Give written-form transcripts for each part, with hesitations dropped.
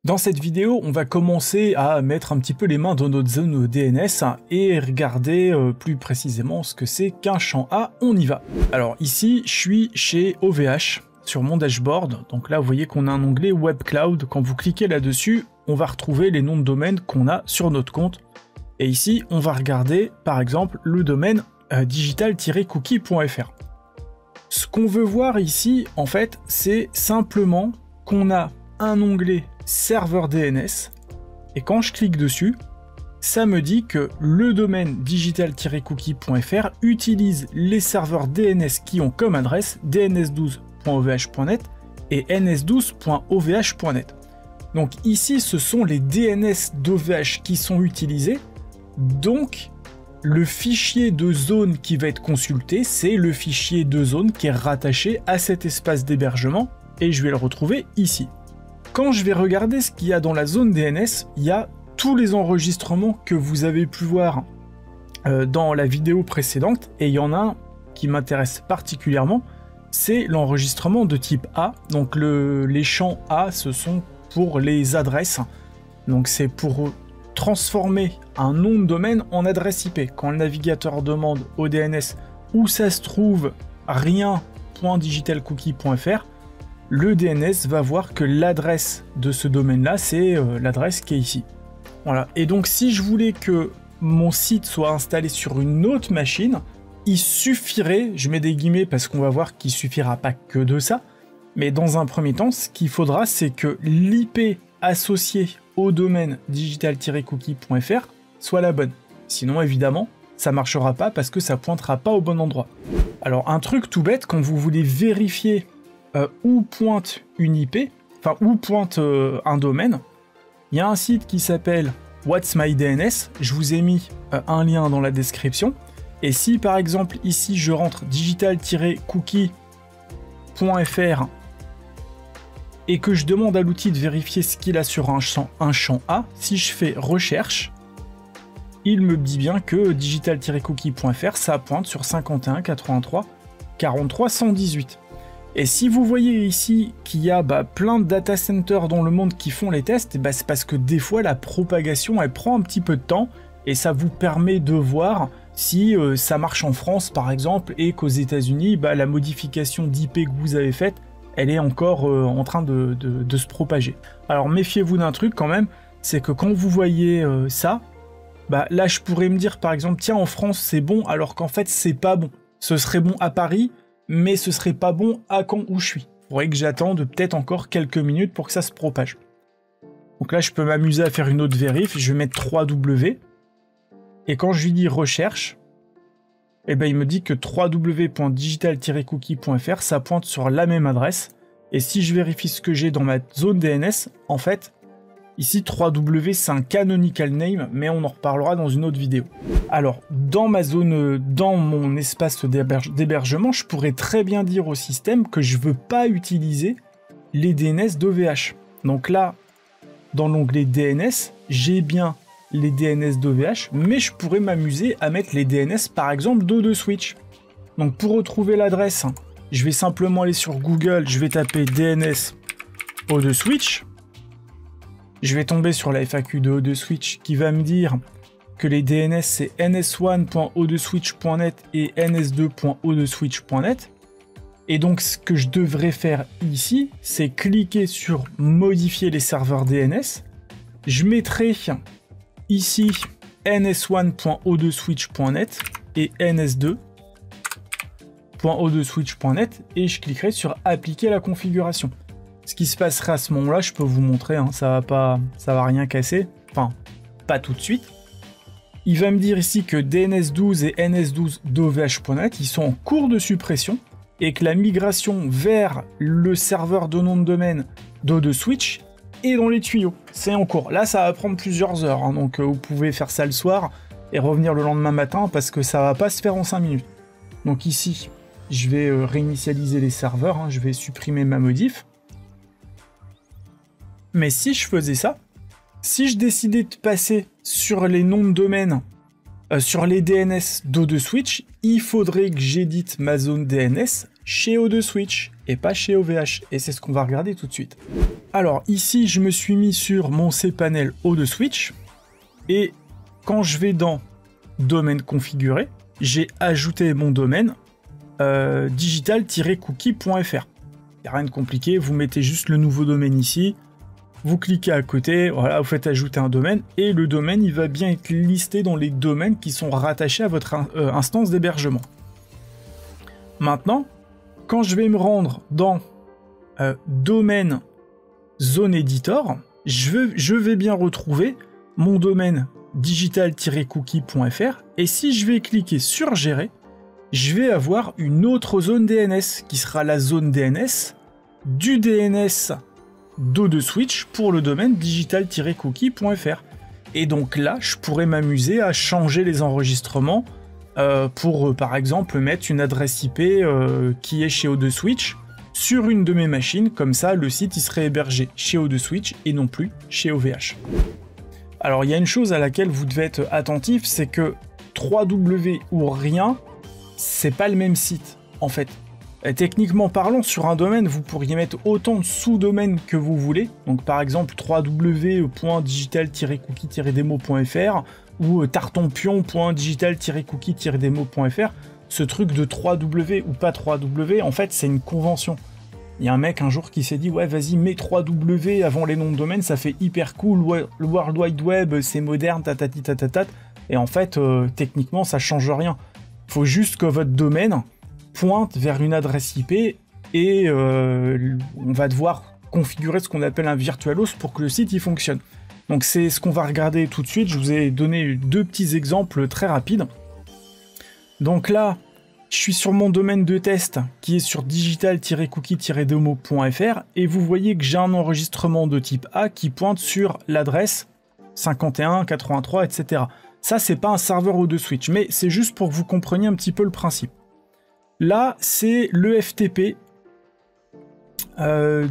Dans cette vidéo, on va commencer à mettre un petit peu les mains dans notre zone DNS et regarder plus précisément ce que c'est qu'un champ A. On y va. Alors ici, je suis chez OVH sur mon dashboard. Donc là, vous voyez qu'on a un onglet Web Cloud. Quand vous cliquez là-dessus, on va retrouver les noms de domaine qu'on a sur notre compte. Et ici, on va regarder par exemple le domaine digital-cookie.fr. Ce qu'on veut voir ici, en fait, c'est simplement qu'on a un onglet serveur DNS, et quand je clique dessus, ça me dit que le domaine digital-cookie.fr utilise les serveurs DNS qui ont comme adresse dns12.ovh.net et ns12.ovh.net. Donc ici, ce sont les DNS d'OVH qui sont utilisés, donc le fichier de zone qui va être consulté, c'est le fichier de zone qui est rattaché à cet espace d'hébergement, et je vais le retrouver ici. Quand je vais regarder ce qu'il y a dans la zone DNS, il y a tous les enregistrements que vous avez pu voir dans la vidéo précédente, et il y en a un qui m'intéresse particulièrement, c'est l'enregistrement de type A. Donc les champs A, ce sont pour les adresses, donc c'est pour transformer un nom de domaine en adresse IP. Quand le navigateur demande au DNS où ça se trouve rien.digitalcookie.fr, le DNS va voir que l'adresse de ce domaine-là, c'est l'adresse qui est ici. Voilà. Et donc, si je voulais que mon site soit installé sur une autre machine, il suffirait, je mets des guillemets parce qu'on va voir qu'il suffira pas que de ça, mais dans un premier temps, ce qu'il faudra, c'est que l'IP associée au domaine digital-cookie.fr soit la bonne. Sinon, évidemment, ça marchera pas parce que ça pointera pas au bon endroit. Alors, un truc tout bête, quand vous voulez vérifier où pointe une IP, enfin où pointe un domaine, il y a un site qui s'appelle What's My DNS, je vous ai mis un lien dans la description, et si par exemple ici je rentre digital-cookie.fr et que je demande à l'outil de vérifier ce qu'il a sur un champ A, si je fais recherche, il me dit bien que digital-cookie.fr ça pointe sur 51 83 43 118. Et si vous voyez ici qu'il y a plein de data centers dans le monde qui font les tests, c'est parce que des fois la propagation elle prend un petit peu de temps et ça vous permet de voir si ça marche en France par exemple et qu'aux États-Unis la modification d'IP que vous avez faite elle est encore en train de se propager. Alors méfiez-vous d'un truc quand même, c'est que quand vous voyez ça, là je pourrais me dire par exemple tiens en France c'est bon alors qu'en fait c'est pas bon. Ce serait bon à Paris, mais ce serait pas bon à Caen où je suis. Il faudrait que j'attende peut-être encore quelques minutes pour que ça se propage. Donc là, je peux m'amuser à faire une autre vérif. Je vais mettre 3W. Et quand je lui dis recherche, il me dit que www.digital-cookie.fr, ça pointe sur la même adresse. Et si je vérifie ce que j'ai dans ma zone DNS, en fait, ici 3W c'est un canonical name, mais on en reparlera dans une autre vidéo. Alors, dans ma zone, dans mon espace d'hébergement, je pourrais très bien dire au système que je veux pas utiliser les DNS d'OVH. Donc là, dans l'onglet DNS, j'ai bien les DNS d'OVH, mais je pourrais m'amuser à mettre les DNS par exemple d'O2Switch. Donc pour retrouver l'adresse, je vais simplement aller sur Google, je vais taper DNS O2Switch. Je vais tomber sur la FAQ de O2Switch qui va me dire que les DNS c'est ns1.o2switch.net et ns2.o2switch.net. Et donc ce que je devrais faire ici, c'est cliquer sur modifier les serveurs DNS. Je mettrai ici ns1.o2switch.net et ns2.o2switch.net et je cliquerai sur appliquer la configuration. Ce qui se passera à ce moment-là, je peux vous montrer, ça va rien casser, enfin, pas tout de suite. Il va me dire ici que DNS12 et NS12 d'OVH.net, ils sont en cours de suppression et que la migration vers le serveur de nom de domaine d'O2Switch est dans les tuyaux. C'est en cours. Là, ça va prendre plusieurs heures, donc vous pouvez faire ça le soir et revenir le lendemain matin parce que ça va pas se faire en 5 minutes. Donc ici, je vais réinitialiser les serveurs, je vais supprimer ma modif. Mais si je faisais ça, si je décidais de passer sur les noms de domaine, sur les DNS d'O2Switch, il faudrait que j'édite ma zone DNS chez O2Switch. et pas chez OVH. Et c'est ce qu'on va regarder tout de suite. Alors ici, je me suis mis sur mon cPanel O2Switch. Et quand je vais dans domaine configuré, j'ai ajouté mon domaine digital-cookie.fr. Il n'y a rien de compliqué, vous mettez juste le nouveau domaine ici, vous cliquez à côté, voilà, vous faites ajouter un domaine, et le domaine il va bien être listé dans les domaines qui sont rattachés à votre instance d'hébergement. Maintenant, quand je vais me rendre dans domaine zone editor, je vais bien retrouver mon domaine digital-cookie.fr, et si je vais cliquer sur gérer, je vais avoir une autre zone DNS qui sera la zone DNS du DNS d'O2Switch pour le domaine digital-cookie.fr. Et donc là, je pourrais m'amuser à changer les enregistrements pour par exemple mettre une adresse IP qui est chez O2Switch sur une de mes machines, comme ça le site il serait hébergé chez O2Switch et non plus chez OVH. Alors il y a une chose à laquelle vous devez être attentif, c'est que 3W ou rien, c'est pas le même site en fait. Et techniquement parlant, sur un domaine, vous pourriez mettre autant de sous-domaines que vous voulez. Donc par exemple www.digital-cookie-demo.fr ou tartonpion.digital-cookie-demo.fr. Ce truc de 3W ou pas 3W, en fait c'est une convention. Il y a un mec un jour qui s'est dit ouais vas-y mets 3W avant les noms de domaine, ça fait hyper cool, le World Wide Web c'est moderne, tatati tatatat. Et en fait techniquement ça change rien. Il faut juste que votre domaine pointe vers une adresse IP et on va devoir configurer ce qu'on appelle un virtual host pour que le site il fonctionne. Donc c'est ce qu'on va regarder tout de suite. Je vous ai donné deux petits exemples très rapides. Donc là, je suis sur mon domaine de test qui est sur digital-cookie-demo.fr et vous voyez que j'ai un enregistrement de type A qui pointe sur l'adresse 51, 83, etc. Ça, c'est pas un serveur O2Switch, mais c'est juste pour que vous compreniez un petit peu le principe. Là, c'est le FTP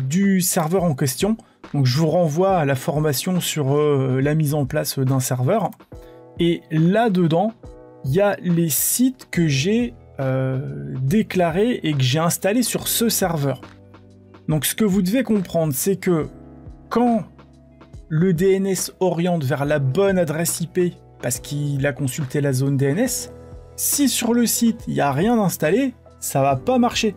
du serveur en question. Donc, je vous renvoie à la formation sur la mise en place d'un serveur. Et là-dedans, il y a les sites que j'ai déclarés et que j'ai installés sur ce serveur. Donc, ce que vous devez comprendre, c'est que quand le DNS oriente vers la bonne adresse IP, parce qu'il a consulté la zone DNS, si sur le site il n'y a rien installé, ça va pas marcher.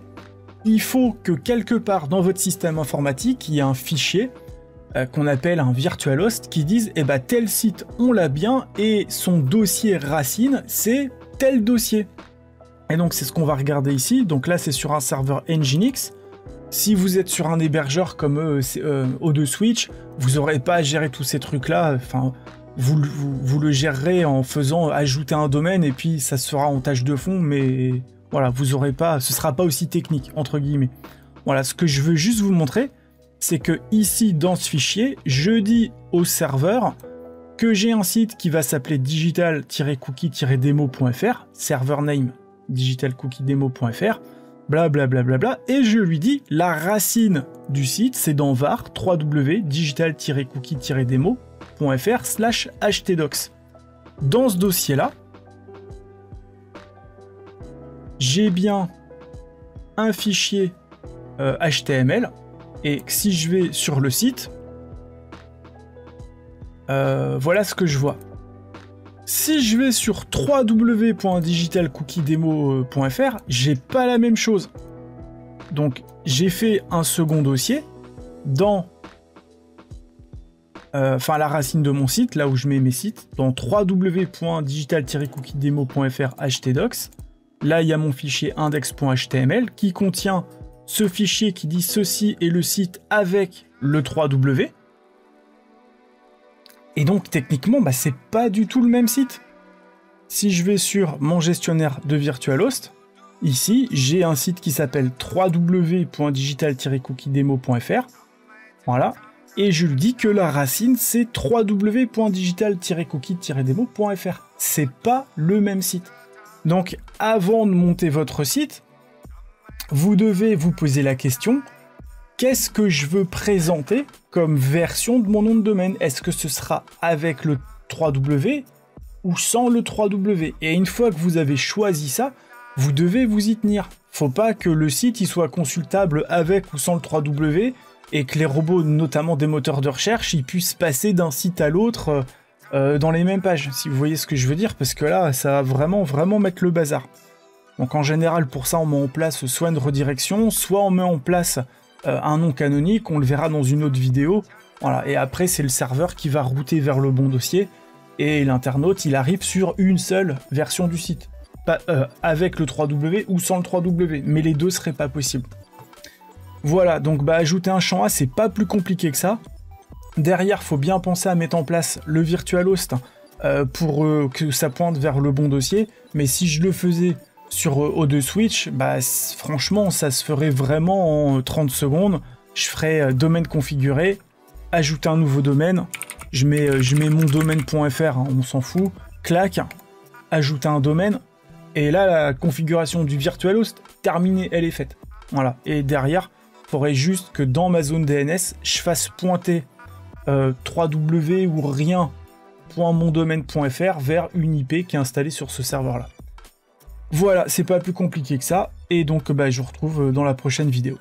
Il faut que quelque part dans votre système informatique, il y ait un fichier qu'on appelle un virtual host qui dise eh ben, tel site on l'a bien et son dossier racine c'est tel dossier. Et donc c'est ce qu'on va regarder ici. Donc là c'est sur un serveur Nginx. Si vous êtes sur un hébergeur comme O2Switch, vous n'aurez pas à gérer tous ces trucs là. Enfin, vous le gérerez en faisant ajouter un domaine et puis ça se fera en tâche de fond, mais voilà, vous aurez pas, ce sera pas aussi technique entre guillemets. Voilà, ce que je veux juste vous montrer, c'est que ici dans ce fichier, je dis au serveur que j'ai un site qui va s'appeler digital-cookie-demo.fr, server name digital-cookie-demo.fr, blablabla, et je lui dis la racine du site, c'est dans var www.digital-cookie-demo.fr/htdocs. Dans ce dossier-là, j'ai bien un fichier HTML, et si je vais sur le site, voilà ce que je vois. Si je vais sur www.digital-cookie-demo.fr, j'ai pas la même chose. Donc j'ai fait un second dossier dans la racine de mon site, là où je mets mes sites, dans www.digital-cookie-demo.fr htdocs. Là, il y a mon fichier index.html qui contient ce fichier qui dit ceci est le site avec le 3W. Et donc, techniquement, c'est pas du tout le même site. Si je vais sur mon gestionnaire de virtualhost, ici, j'ai un site qui s'appelle www.digital-cookie-demo.fr. Voilà. Et je lui dis que la racine, c'est www.digital-cookie-demo.fr. C'est pas le même site. Donc, avant de monter votre site, vous devez vous poser la question, qu'est-ce que je veux présenter comme version de mon nom de domaine? Est-ce que ce sera avec le 3W ou sans le 3W? Et une fois que vous avez choisi ça, vous devez vous y tenir. Faut pas que le site il soit consultable avec ou sans le 3W et que les robots, notamment des moteurs de recherche, ils puissent passer d'un site à l'autre dans les mêmes pages, si vous voyez ce que je veux dire, parce que là, ça va vraiment mettre le bazar. Donc en général, pour ça, on met en place soit une redirection, soit on met en place un nom canonique, on le verra dans une autre vidéo. Voilà. Et après, c'est le serveur qui va router vers le bon dossier, et l'internaute, il arrive sur une seule version du site. Pas, avec le 3W ou sans le 3W, mais les deux seraient pas possibles. Voilà, donc bah, ajouter un champ A, c'est pas plus compliqué que ça. Derrière, faut bien penser à mettre en place le virtual host pour que ça pointe vers le bon dossier, mais si je le faisais sur O2 Switch, bah, franchement, ça se ferait vraiment en 30 secondes. Je ferais domaine configuré, ajouter un nouveau domaine, je mets mon domaine.fr, hein, on s'en fout, clac, ajouter un domaine, et là, la configuration du virtual host, terminée, elle est faite. Voilà, et derrière, il faudrait juste que dans ma zone DNS, je fasse pointer 3W ou rien.mondomaine.fr vers une IP qui est installée sur ce serveur-là. Voilà, c'est pas plus compliqué que ça, et donc bah, je vous retrouve dans la prochaine vidéo.